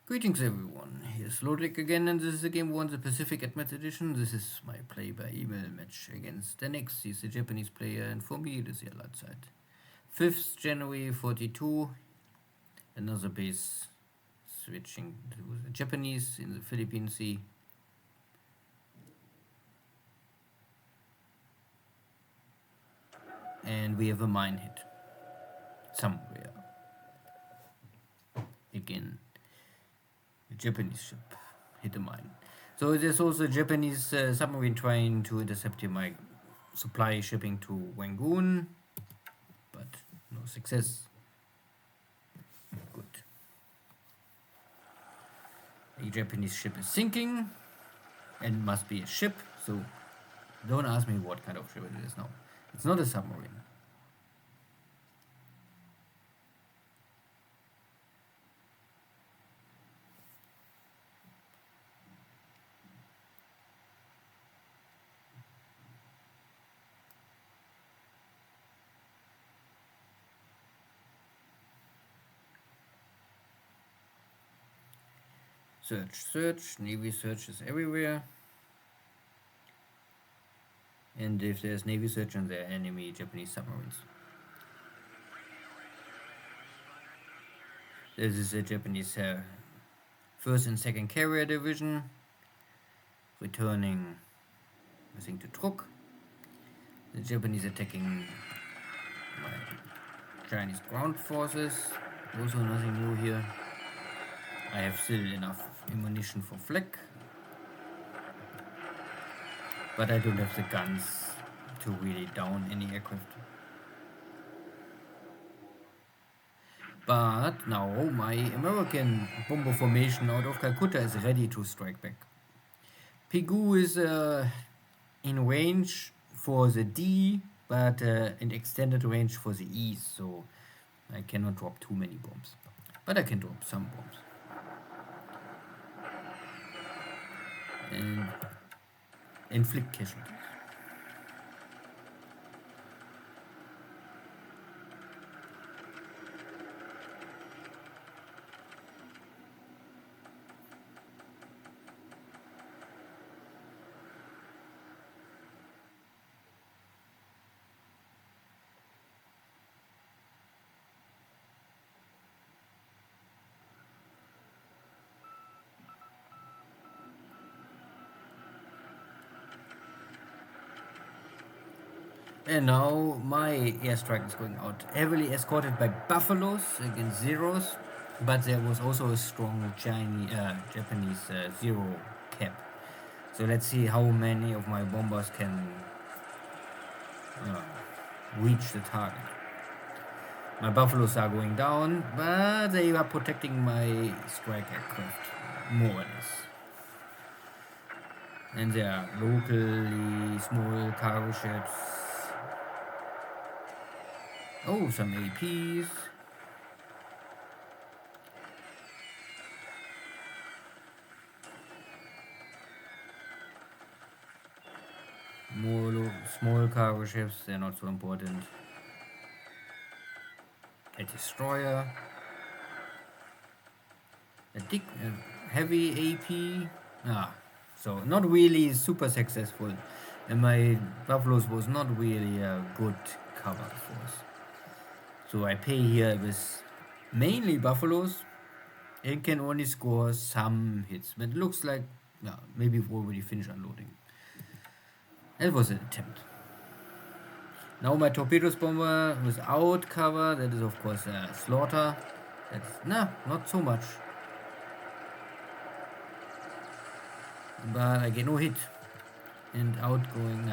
Greetings everyone, here's Lodrik again, and this is the Game 1 the Pacific Admit Edition. This is my play by email match against Deaniks. He's a Japanese player, and for me it is the Allied side. 5th January 42, another base switching to the Japanese in the Philippine Sea. And we have a mine hit somewhere. Again, a Japanese ship hit a mine. So there's also a Japanese submarine trying to intercept my supply shipping to Rangoon, but no success. Good. A Japanese ship is sinking, and must be a ship, so don't ask me what kind of ship it is now. It's not a submarine. Search, Navy search is everywhere. And if there's Navy search, and there are enemy Japanese submarines. This is a Japanese 1st and 2nd Carrier Division returning, I think, to Truk. The Japanese attacking my Chinese ground forces. Also nothing new here. I have still enough ammunition for flak, but I don't have the guns to really down any aircraft. But now my American bomber formation out of Calcutta is ready to strike back. Pegu is in range for the D, but in extended range for the E, so I cannot drop too many bombs. But I can drop some bombs. And inflict casualties. And now my airstrike is going out, heavily escorted by buffaloes against zeros, but there was also a strong Japanese zero cap. So let's see how many of my bombers can reach the target. My buffaloes are going down, but they are protecting my strike aircraft, more or less. And there are locally small cargo ships. Oh, some APs. More small cargo ships, they're not so important. A destroyer. A heavy AP. So not really super successful. And my buffaloes was not really a good cover force. So I pay here with mainly buffaloes and can only score some hits. But it looks like maybe we've already finished unloading. That was an attempt. Now my torpedoes bomber without cover, that is of course a slaughter. That's not so much. But I get no hit. And outgoing,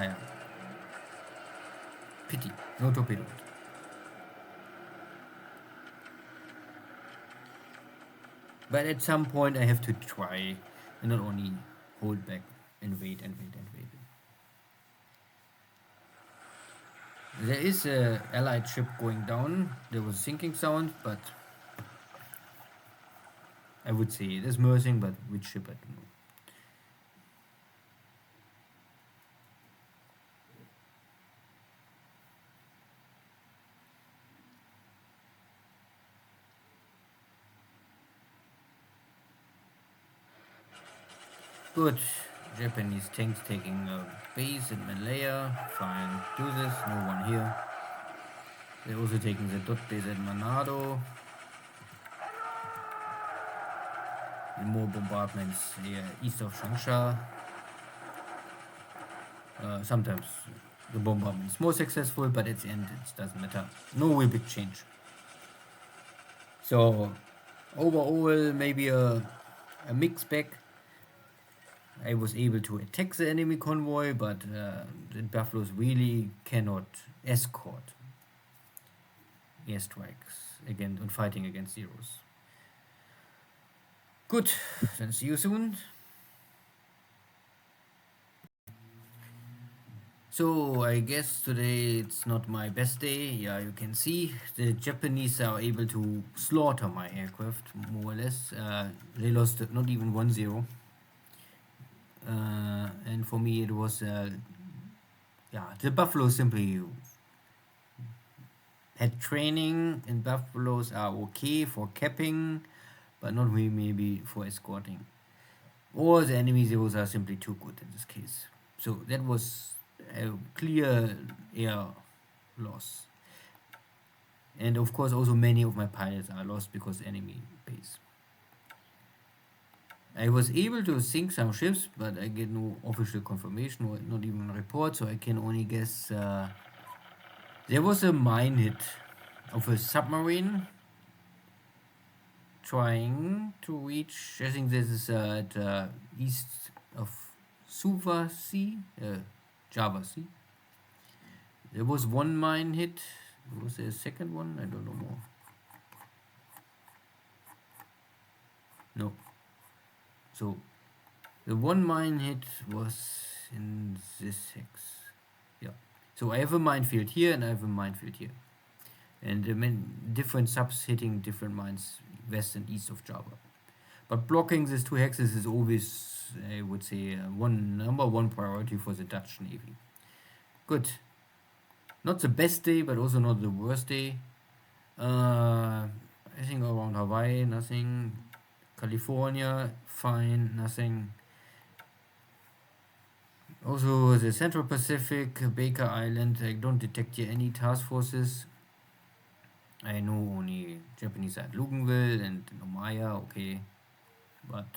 pity, no torpedo. But at some point I have to try and not only hold back and wait and wait and wait. There is a allied ship going down. There was sinking sound, but I would say it is Mersing, but which ship I don't know. Good. Japanese tanks taking a base in Malaya. Fine. Do this. No one here. They're also taking the dot base at Manado. And more bombardments here east of Changsha. Sometimes the bombardment is more successful, but at the end it doesn't matter. No real big change. So overall, maybe a mixed bag. I was able to attack the enemy convoy, but the Buffaloes really cannot escort airstrikes again and fighting against Zeros. Good, then see you soon. So I guess today it's not my best day. Yeah, you can see the Japanese are able to slaughter my aircraft, more or less. They lost not even 1-0. And for me it was, yeah, the Buffaloes simply had training, and Buffaloes are okay for capping, but not really maybe for escorting. Or the enemy Zeros are simply too good in this case. So that was a clear air loss. And of course also many of my pilots are lost because enemy base. I was able to sink some ships, but I get no official confirmation or not even a report, so I can only guess there was a mine hit of a submarine trying to reach, I think this is at east of Suva Sea, Java Sea. There was one mine hit. Was there a second one? I don't know more. No. So the one mine hit was in this hex. Yeah. So I have a minefield here and I have a minefield here. And different subs hitting different mines west and east of Java. But blocking these two hexes is always, I would say, number one priority for the Dutch Navy. Good. Not the best day, but also not the worst day. I think around Hawaii, nothing. California, fine, nothing. Also the Central Pacific, Baker Island, I don't detect here any task forces. I know only Japanese at Luganville and Nomaya, okay. But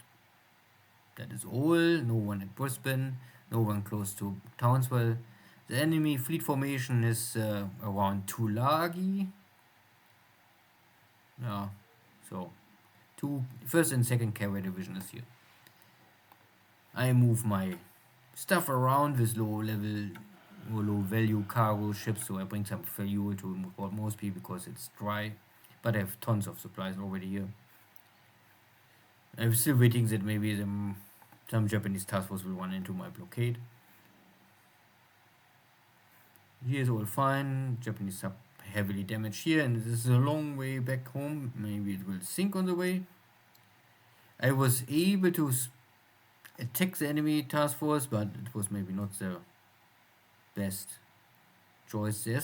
that is all. No one at Brisbane, no one close to Townsville. The enemy fleet formation is around Tulagi. Yeah, so first and second carrier division is here. I move my stuff around with low level or low value cargo ships, so I bring some fuel to Port Moresby because it's dry, but I have tons of supplies already here. I'm still waiting that maybe some Japanese task force will run into my blockade. Here is all fine. Japanese sub heavily damaged here, and this is a long way back home. Maybe it will sink on the way. I was able to attack the enemy task force, but it was maybe not the best choice. There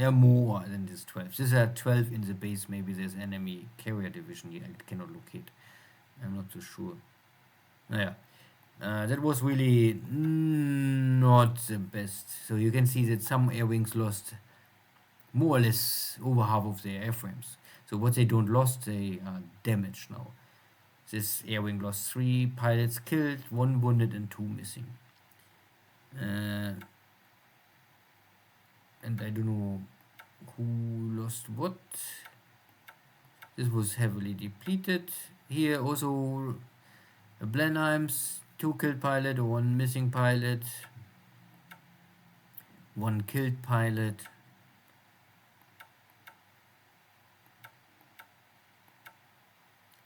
are more than this 12. These are 12 in the base. Maybe there's enemy carrier division here. I cannot locate. I'm not so sure. Yeah. That was really not the best. So you can see that some air wings lost more or less over half of their airframes. So what they don't lost, they are damaged now. This air wing lost 3 pilots killed, 1 wounded and 2 missing. And I don't know who lost what. This was heavily depleted. Here also Blenheim's 2 killed pilot, 1 missing pilot, 1 killed pilot.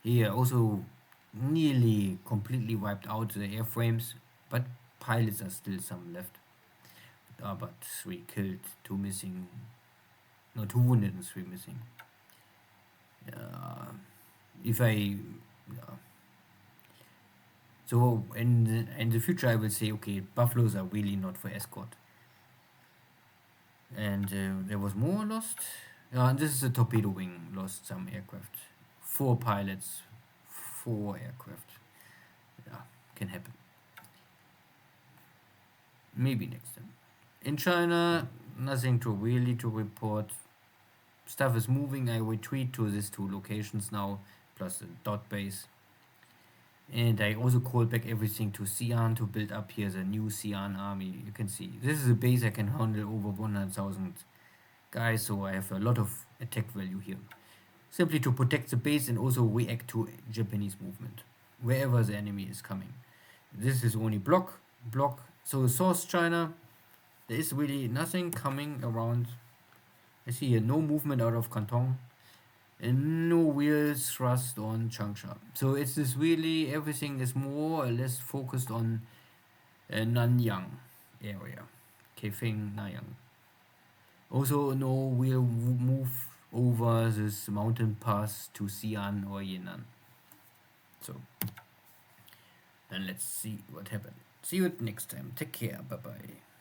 Here also nearly completely wiped out the airframes, but pilots are still some left. But 3 killed, 2 missing. No, 2 wounded and 3 missing. So in the future I will say, okay, Buffaloes are really not for escort. And there was more lost. And this is a torpedo wing, lost some aircraft. 4 pilots, 4 aircraft. can happen. Maybe next time. In China, nothing to really to report. Stuff is moving. I retreat to these two locations now, plus the dot base. And I also called back everything to Xi'an to build up here the new Xi'an army. You can see this is a base I can handle over 100,000 guys, so I have a lot of attack value here. Simply to protect the base and also react to Japanese movement wherever the enemy is coming. This is only block. So South China, there is really nothing coming around. I see here no movement out of Canton and no real thrust on Changsha. So it's this really, everything is more or less focused on Nanyang area. Kaifeng, Nanyang. Also no real move over this mountain pass to Xi'an or Yan'an. So then let's see what happens. See you next time. Take care. Bye bye.